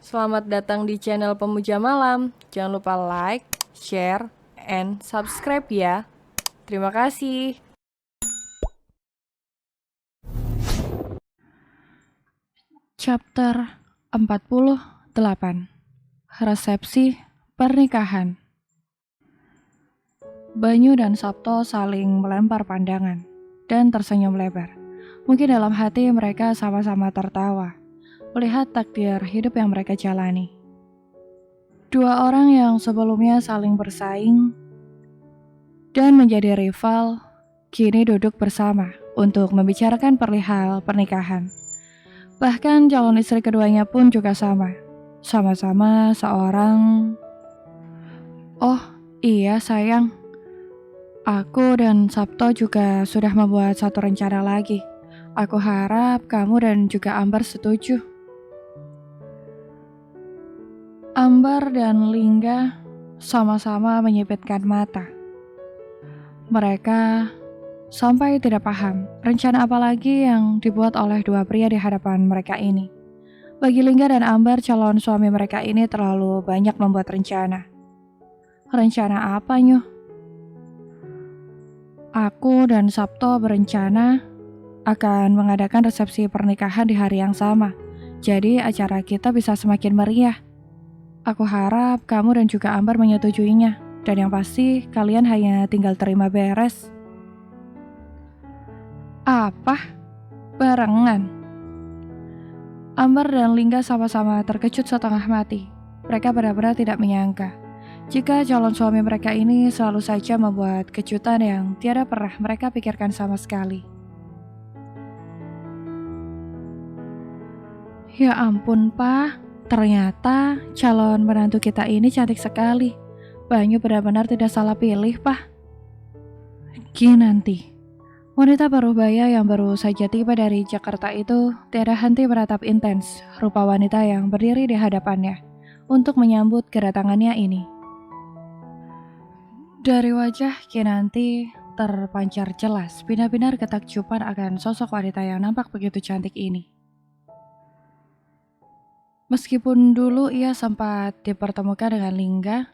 Selamat datang di channel Pemuja Malam. Jangan lupa like, share, and subscribe ya. Terima kasih. Chapter 48. Resepsi Pernikahan. Banyu dan Sabto saling melempar pandangan dan tersenyum lebar. Mungkin dalam hati mereka sama-sama tertawa melihat takdir hidup yang mereka jalani. Dua orang yang sebelumnya saling bersaing dan menjadi rival kini duduk bersama untuk membicarakan perihal pernikahan. Bahkan calon istri keduanya pun juga sama. Sama-sama seorang... Oh iya sayang, aku dan Sabto juga sudah membuat satu rencana lagi. Aku harap kamu dan juga Ambar setuju. Ambar dan Lingga sama-sama menyipitkan mata. Mereka sampai tidak paham rencana apa lagi yang dibuat oleh dua pria di hadapan mereka ini. Bagi Lingga dan Ambar, calon suami mereka ini terlalu banyak membuat rencana. Rencana apa, Nyuh? Aku dan Sabto berencana akan mengadakan resepsi pernikahan di hari yang sama. Jadi acara kita bisa semakin meriah. Aku harap kamu dan juga Ambar menyetujuinya. Dan yang pasti kalian hanya tinggal terima beres. Apa? Barengan? Ambar dan Lingga sama-sama terkejut setengah mati. Mereka benar-benar tidak menyangka jika calon suami mereka ini selalu saja membuat kejutan yang tiada pernah mereka pikirkan sama sekali. Ya ampun, Pak. Ternyata calon menantu kita ini cantik sekali. Banyu benar-benar tidak salah pilih, Pak. Kinanti, wanita parubaya yang baru saja tiba dari Jakarta itu tiada henti menatap intens rupa wanita yang berdiri di hadapannya untuk menyambut kedatangannya ini. Dari wajah Kinanti terpancar jelas benar-benar ketakjuban akan sosok wanita yang nampak begitu cantik ini. Meskipun dulu ia sempat dipertemukan dengan Lingga,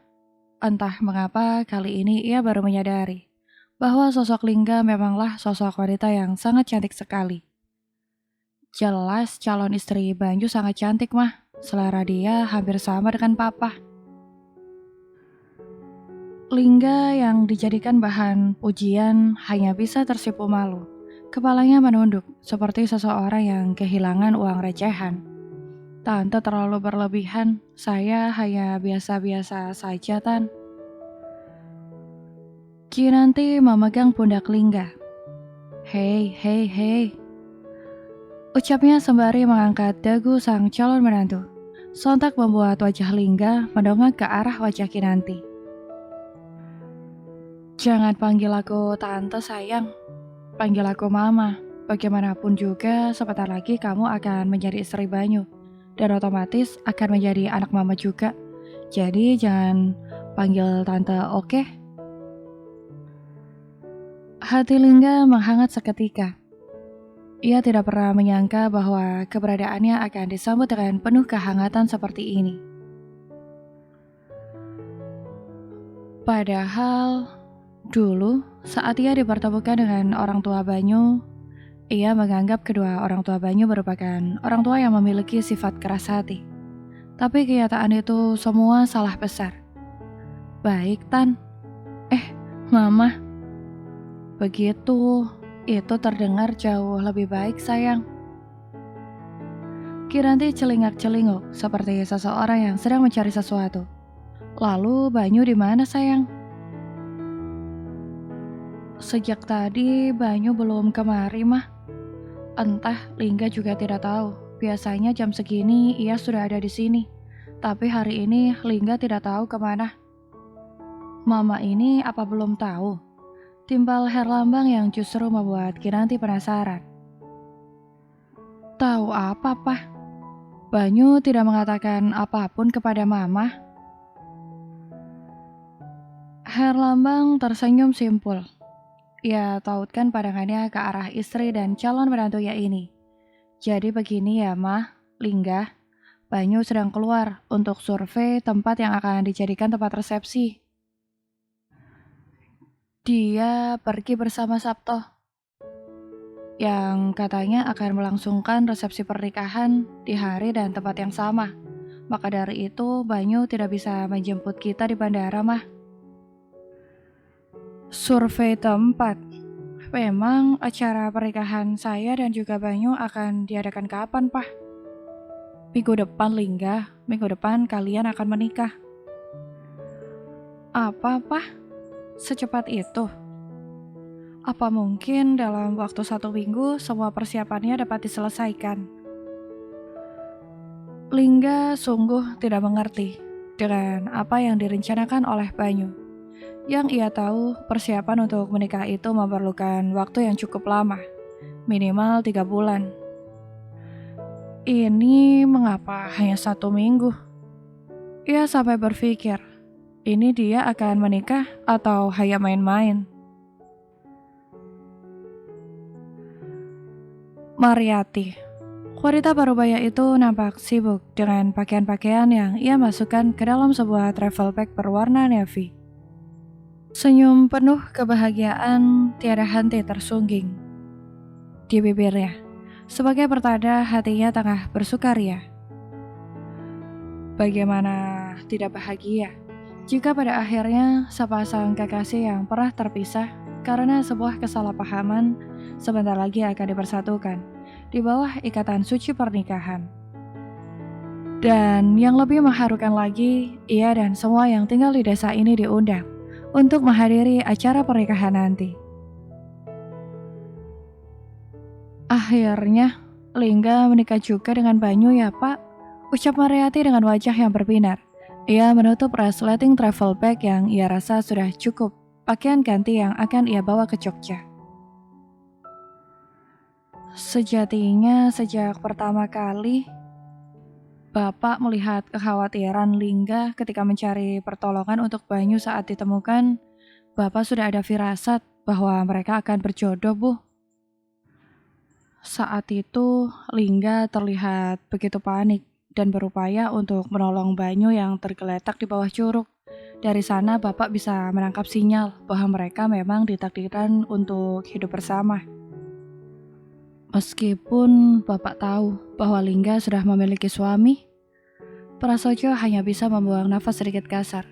entah mengapa kali ini ia baru menyadari bahwa sosok Lingga memanglah sosok wanita yang sangat cantik sekali. Jelas calon istri Banyu sangat cantik mah, selera dia hampir sama dengan papa. Lingga yang dijadikan bahan pujian hanya bisa tersipu malu. Kepalanya menunduk seperti seseorang yang kehilangan uang recehan. Tante terlalu berlebihan, saya hanya biasa-biasa saja, Tan. Kinanti memegang pundak Lingga. Hei, hei, hei. Ucapnya sembari mengangkat dagu sang calon menantu. Sontak membuat wajah Lingga mendongak ke arah wajah Kinanti. Jangan panggil aku tante sayang, panggil aku mama. Bagaimanapun juga sebentar lagi kamu akan menjadi istri Banyu. Dan otomatis akan menjadi anak mama juga. Jadi jangan panggil tante, oke? Hati Lingga menghangat seketika. Ia tidak pernah menyangka bahwa keberadaannya akan disambut dengan penuh kehangatan seperti ini. Padahal dulu saat ia dipertemukan dengan orang tua Banyu, ia menganggap kedua orang tua Banyu merupakan orang tua yang memiliki sifat keras hati. Tapi kenyataan itu semua salah besar. Baik, Tan. Mama. Begitu, itu terdengar jauh lebih baik, sayang. Kinanti celingak-celinguk seperti seseorang yang sedang mencari sesuatu. Lalu Banyu di mana, sayang? Sejak tadi Banyu belum kemari, mah. Entah, Lingga juga tidak tahu. Biasanya jam segini ia sudah ada di sini. Tapi hari ini Lingga tidak tahu kemana. Mama ini apa belum tahu? Timbal Herlambang yang justru membuat Kinanti penasaran. Tahu apa, Pak? Banyu tidak mengatakan apapun kepada Mama. Herlambang tersenyum simpul. Ia tautkan pandangannya ke arah istri dan calon menantunya ini. Jadi begini ya, Mah, Lingga. Banyu sedang keluar untuk survei tempat yang akan dijadikan tempat resepsi. Dia pergi bersama Sabto, yang katanya akan melangsungkan resepsi pernikahan di hari dan tempat yang sama. Maka dari itu, Banyu tidak bisa menjemput kita di bandara, Mah. Survei tempat. Memang acara pernikahan saya dan juga Banyu akan diadakan kapan, Pak? Minggu depan, Lingga. Minggu depan kalian akan menikah. Apa, Pak? Secepat itu? Apa mungkin dalam waktu 1 minggu semua persiapannya dapat diselesaikan? Lingga sungguh tidak mengerti dengan apa yang direncanakan oleh Banyu. Yang ia tahu, persiapan untuk menikah itu memerlukan waktu yang cukup lama, minimal 3 bulan. Ini mengapa hanya 1 minggu? Ia sampai berpikir, ini dia akan menikah atau hanya main-main? Mariati, wanita parubaya itu nampak sibuk dengan pakaian-pakaian yang ia masukkan ke dalam sebuah travel bag berwarna navy. Senyum penuh kebahagiaan tiada henti tersungging di bibirnya, sebagai pertanda hatinya tengah bersukaria. Bagaimana tidak bahagia jika pada akhirnya sepasang kekasih yang pernah terpisah karena sebuah kesalahpahaman sebentar lagi akan dipersatukan di bawah ikatan suci pernikahan. Dan yang lebih mengharukan lagi, ia dan semua yang tinggal di desa ini diundang untuk menghadiri acara pernikahan nanti. Akhirnya, Lingga menikah juga dengan Banyu ya, Pak. Ucap Mariati dengan wajah yang berbinar. Ia menutup resleting travel bag yang ia rasa sudah cukup pakaian ganti yang akan ia bawa ke Jogja. Sejatinya sejak pertama kali Bapak melihat kekhawatiran Lingga ketika mencari pertolongan untuk Banyu saat ditemukan, Bapak sudah ada firasat bahwa mereka akan berjodoh, Bu. Saat itu, Lingga terlihat begitu panik dan berupaya untuk menolong Banyu yang tergeletak di bawah curug. Dari sana Bapak bisa menangkap sinyal bahwa mereka memang ditakdirkan untuk hidup bersama. Meskipun Bapak tahu bahwa Lingga sudah memiliki suami, Prasojo hanya bisa membuang nafas sedikit kasar.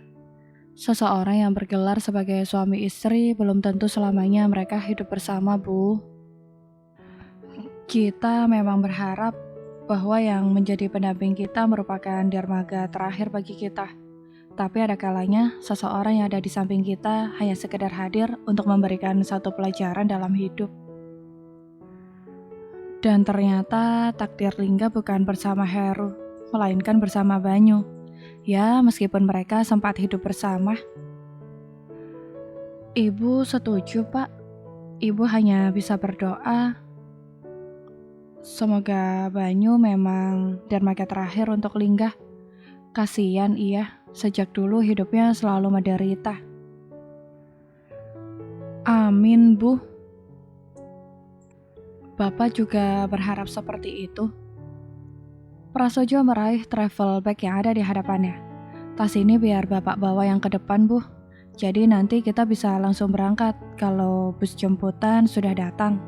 Seseorang yang bergelar sebagai suami istri belum tentu selamanya mereka hidup bersama, Bu. Kita memang berharap bahwa yang menjadi pendamping kita merupakan dermaga terakhir bagi kita. Tapi ada kalanya seseorang yang ada di samping kita hanya sekedar hadir untuk memberikan satu pelajaran dalam hidup. Dan ternyata takdir Lingga bukan bersama Heru, melainkan bersama Banyu. Ya, meskipun mereka sempat hidup bersama. Ibu setuju, Pak. Ibu hanya bisa berdoa semoga Banyu memang dermaga terakhir untuk Lingga. Kasihan ia, sejak dulu hidupnya selalu menderita. Amin, Bu. Bapak juga berharap seperti itu. Prasojo meraih travel bag yang ada di hadapannya. Tas ini biar Bapak bawa yang ke depan, Bu. Jadi nanti kita bisa langsung berangkat kalau bus jemputan sudah datang.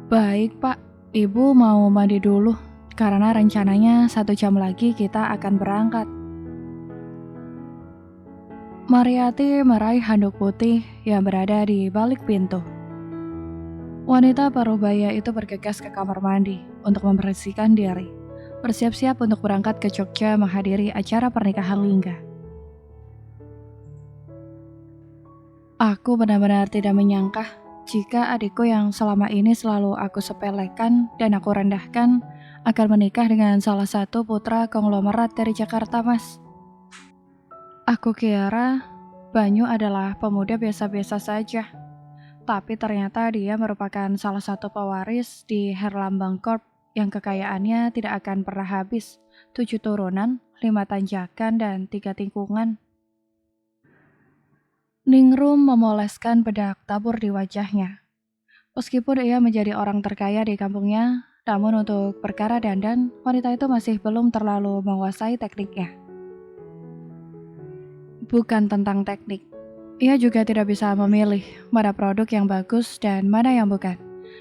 Baik, Pak. Ibu mau mandi dulu, karena rencananya 1 jam lagi kita akan berangkat. Mariati meraih handuk putih yang berada di balik pintu. Wanita parubaya itu bergegas ke kamar mandi untuk membersihkan diri, bersiap-siap untuk berangkat ke Jogja menghadiri acara pernikahan Lingga. Aku benar-benar tidak menyangka jika adikku yang selama ini selalu aku sepelekan dan aku rendahkan akan menikah dengan salah satu putra konglomerat dari Jakarta, Mas. Aku kira Banyu adalah pemuda biasa-biasa saja. Tapi ternyata dia merupakan salah satu pewaris di Herlambang Corp yang kekayaannya tidak akan pernah habis. 7 turunan, 5 tanjakan, dan 3 tikungan. Ningrum memoleskan bedak tabur di wajahnya. Meskipun ia menjadi orang terkaya di kampungnya, Namun untuk perkara dandan, wanita itu masih belum terlalu menguasai tekniknya. Bukan tentang teknik, ia juga tidak bisa memilih mana produk yang bagus dan mana yang bukan.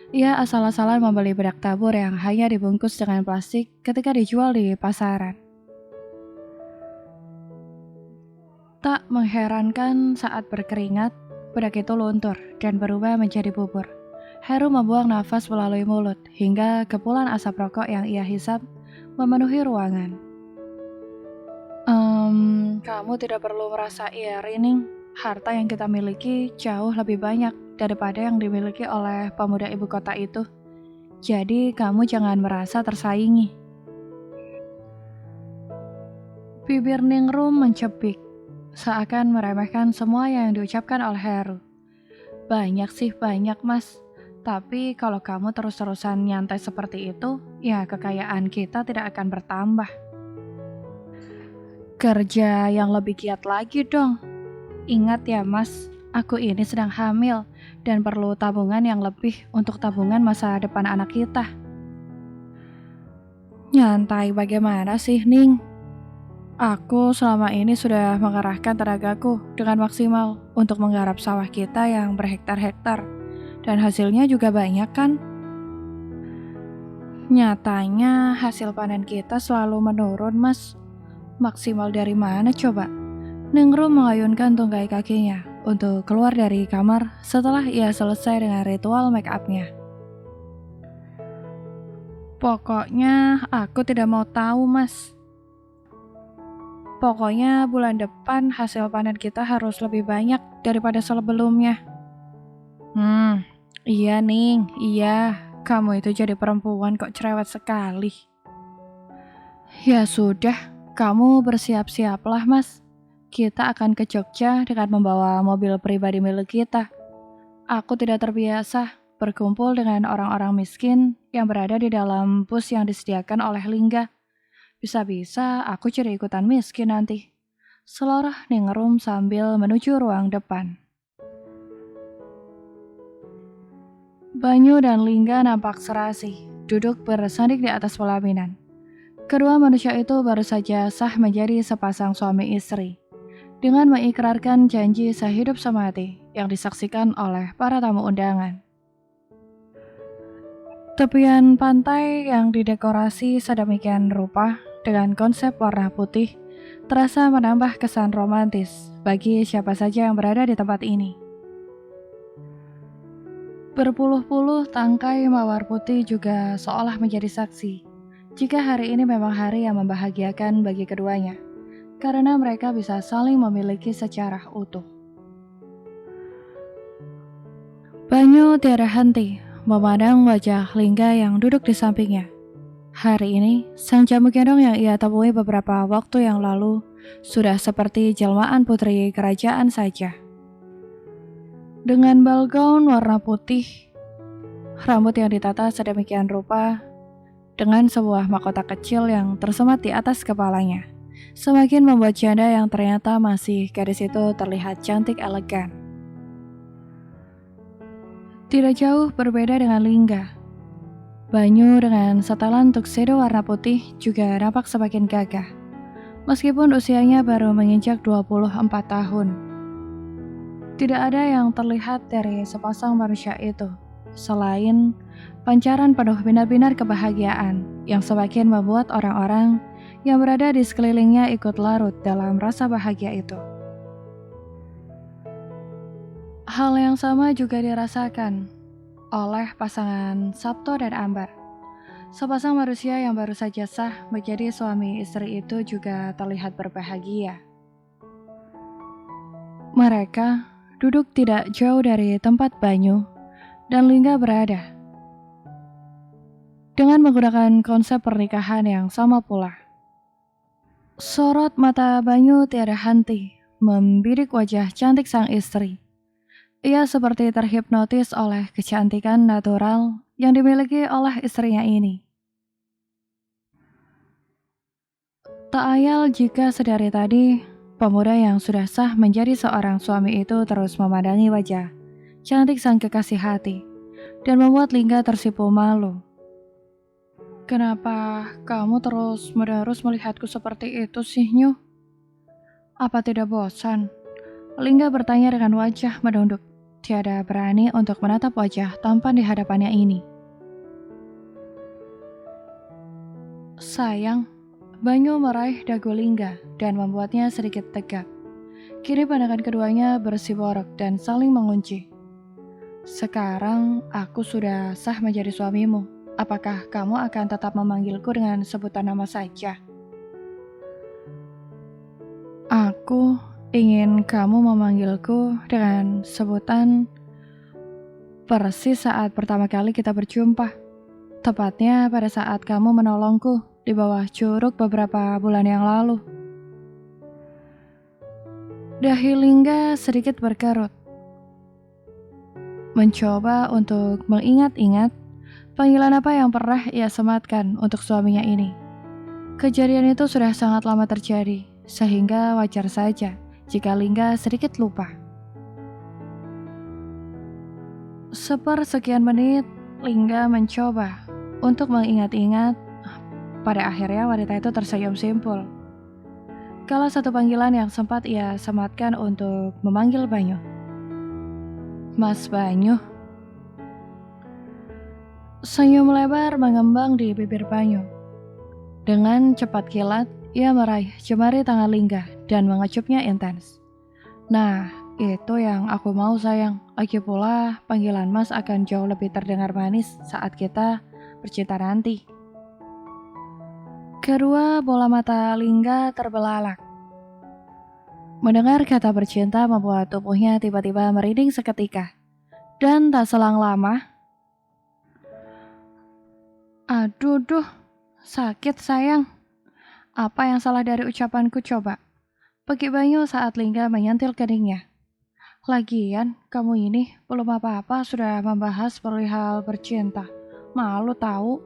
Ia asal-asalan membeli bedak tabur yang hanya dibungkus dengan plastik ketika dijual di pasaran. Tak mengherankan saat berkeringat, bedak itu luntur dan berubah menjadi bubur. Heru membuang nafas melalui mulut hingga kepulan asap rokok yang ia hisap memenuhi ruangan. Kamu tidak perlu merasa iri, Ning. Harta yang kita miliki jauh lebih banyak daripada yang dimiliki oleh pemuda ibu kota itu. Jadi kamu jangan merasa tersaingi. Bibir Ningrum mencepik, seakan meremehkan semua yang diucapkan oleh Heru. Banyak sih banyak, Mas. Tapi kalau kamu terus-terusan nyantai seperti itu, ya kekayaan kita tidak akan bertambah. Kerja yang lebih giat lagi dong. Ingat ya, Mas, aku ini sedang hamil dan perlu tabungan yang lebih untuk tabungan masa depan anak kita. Nyantai bagaimana sih, Ning? Aku selama ini sudah mengerahkan tenagaku dengan maksimal untuk menggarap sawah kita yang berhektar-hektar. Dan hasilnya juga banyak kan? Nyatanya hasil panen kita selalu menurun, Mas. Maksimal dari mana coba? Ningrum mengayunkan tunggai kakinya untuk keluar dari kamar setelah ia selesai dengan ritual make up-nya. Pokoknya aku tidak mau tahu, Mas. Pokoknya bulan depan hasil panen kita harus lebih banyak daripada sebelumnya. Iya, Ning, iya. Kamu itu jadi perempuan kok cerewet sekali. Ya sudah, kamu bersiap-siaplah, Mas. Kita akan ke Jogja dengan membawa mobil pribadi milik kita. Aku tidak terbiasa berkumpul dengan orang-orang miskin yang berada di dalam bus yang disediakan oleh Lingga. Bisa-bisa aku jadi ikutan miskin nanti. Selorah Ningrum sambil menuju ruang depan. Banyu dan Lingga nampak serasi, duduk bersanding di atas pelaminan. Kedua manusia itu baru saja sah menjadi sepasang suami istri, dengan mengikrarkan janji sehidup semati yang disaksikan oleh para tamu undangan. Tepian pantai yang didekorasi sedemikian rupa dengan konsep warna putih terasa menambah kesan romantis bagi siapa saja yang berada di tempat ini. Berpuluh-puluh tangkai mawar putih juga seolah menjadi saksi jika hari ini memang hari yang membahagiakan bagi keduanya, karena mereka bisa saling memiliki secara utuh. Banyu tiada henti memandang wajah Lingga yang duduk di sampingnya. Hari ini, sang jamu gendong yang ia temui beberapa waktu yang lalu sudah seperti jelmaan putri kerajaan saja. Dengan bal gaun warna putih, rambut yang ditata sedemikian rupa, dengan sebuah mahkota kecil yang tersemat di atas kepalanya, semakin membuat janda yang ternyata masih gadis itu terlihat cantik elegan. Tidak jauh berbeda dengan Lingga. Banyu dengan setelan tuxedo warna putih juga nampak semakin gagah, meskipun usianya baru menginjak 24 tahun. Tidak ada yang terlihat dari sepasang manusia itu, selain pancaran penuh binar-binar kebahagiaan yang semakin membuat orang-orang yang berada di sekelilingnya ikut larut dalam rasa bahagia itu. Hal yang sama juga dirasakan oleh pasangan Sabto dan Ambar. Sepasang manusia yang baru saja sah menjadi suami istri itu juga terlihat berbahagia. Mereka duduk tidak jauh dari tempat Banyu dan Lingga berada, dengan menggunakan konsep pernikahan yang sama pula. Sorot mata Banyu tiada henti membidik wajah cantik sang istri. Ia seperti terhipnotis oleh kecantikan natural yang dimiliki oleh istrinya ini. Tak ayal jika sedari tadi, pemuda yang sudah sah menjadi seorang suami itu terus memandangi wajah cantik sang kekasih hati dan membuat Lingga tersipu malu. Kenapa kamu terus-menerus melihatku seperti itu sih, Nyu? Apa tidak bosan? Lingga bertanya dengan wajah menunduk. Tiada berani untuk menatap wajah tampan di hadapannya ini. Sayang, Banyu meraih dagu Lingga dan membuatnya sedikit tegap. Kini pandangan keduanya bersiborok dan saling mengunci. Sekarang aku sudah sah menjadi suamimu. Apakah kamu akan tetap memanggilku dengan sebutan nama saja? Aku ingin kamu memanggilku dengan sebutan persis saat pertama kali kita berjumpa. Tepatnya pada saat kamu menolongku di bawah curug beberapa bulan yang lalu. Dahi Lingga sedikit berkerut. Mencoba untuk mengingat-ingat panggilan apa yang pernah ia sematkan untuk suaminya ini. Kejadian itu sudah sangat lama terjadi, sehingga wajar saja jika Lingga sedikit lupa. Sepersekian menit, Lingga mencoba untuk mengingat-ingat. Pada akhirnya wanita itu tersenyum simpul. Kalau satu panggilan yang sempat ia sematkan untuk memanggil Banyu. Mas Banyu. Senyum lebar mengembang di bibir Banyu. Dengan cepat kilat, ia meraih jemari tangan Lingga dan mengecupnya intens. Nah, itu yang aku mau sayang. Lagi pula, panggilan Mas akan jauh lebih terdengar manis saat kita bercinta nanti. Kedua bola mata Lingga terbelalak. Mendengar kata bercinta membuat tubuhnya tiba-tiba merinding seketika. Dan tak selang lama, aduh, sakit sayang. Apa yang salah dari ucapanku coba? Peki Banyu saat Lingga menyentil keningnya. Lagian, kamu ini belum apa-apa sudah membahas perihal bercinta. Malu tahu?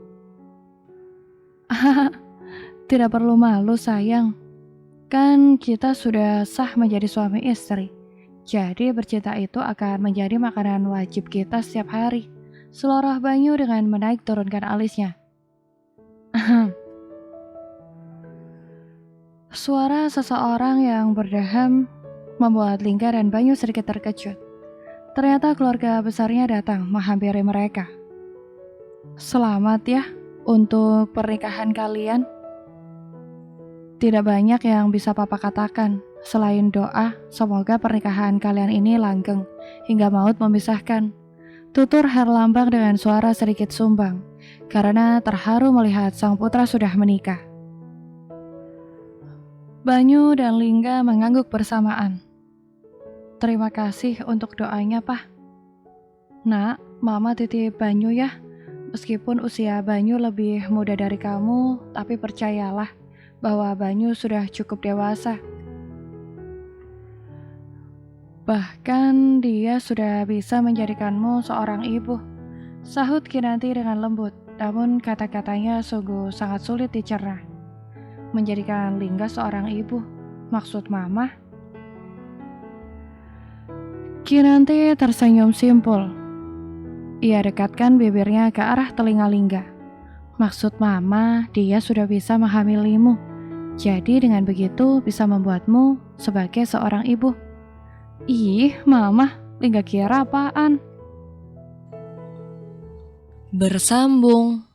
Tidak perlu malu sayang. Kan kita sudah sah menjadi suami istri. Jadi bercinta itu akan menjadi makanan wajib kita setiap hari. Seloroh Banyu dengan menaik turunkan alisnya. Suara seseorang yang berdeham membuat Lingga dan Banyu sedikit terkejut. Ternyata keluarga besarnya datang menghampiri mereka. Selamat ya untuk pernikahan kalian. Tidak banyak yang bisa Papa katakan selain doa semoga pernikahan kalian ini langgeng hingga maut memisahkan. Tutur Herlambang dengan suara sedikit sumbang karena terharu melihat sang putra sudah menikah. Banyu dan Lingga mengangguk bersamaan. Terima kasih untuk doanya, Pak. Nak, Mama titip Banyu ya. Meskipun usia Banyu lebih muda dari kamu, tapi percayalah bahwa Banyu sudah cukup dewasa. Bahkan dia sudah bisa menjadikanmu seorang ibu. Sahut Kinanti dengan lembut, namun kata-katanya sungguh sangat sulit dicerna. Menjadikan Lingga seorang ibu, maksud Mama? Kinanti tersenyum simpul. Ia dekatkan bibirnya ke arah telinga Lingga. Maksud Mama, dia sudah bisa menghamilimu. Jadi dengan begitu bisa membuatmu sebagai seorang ibu. Ih, Mama, Lingga kira apaan? Bersambung.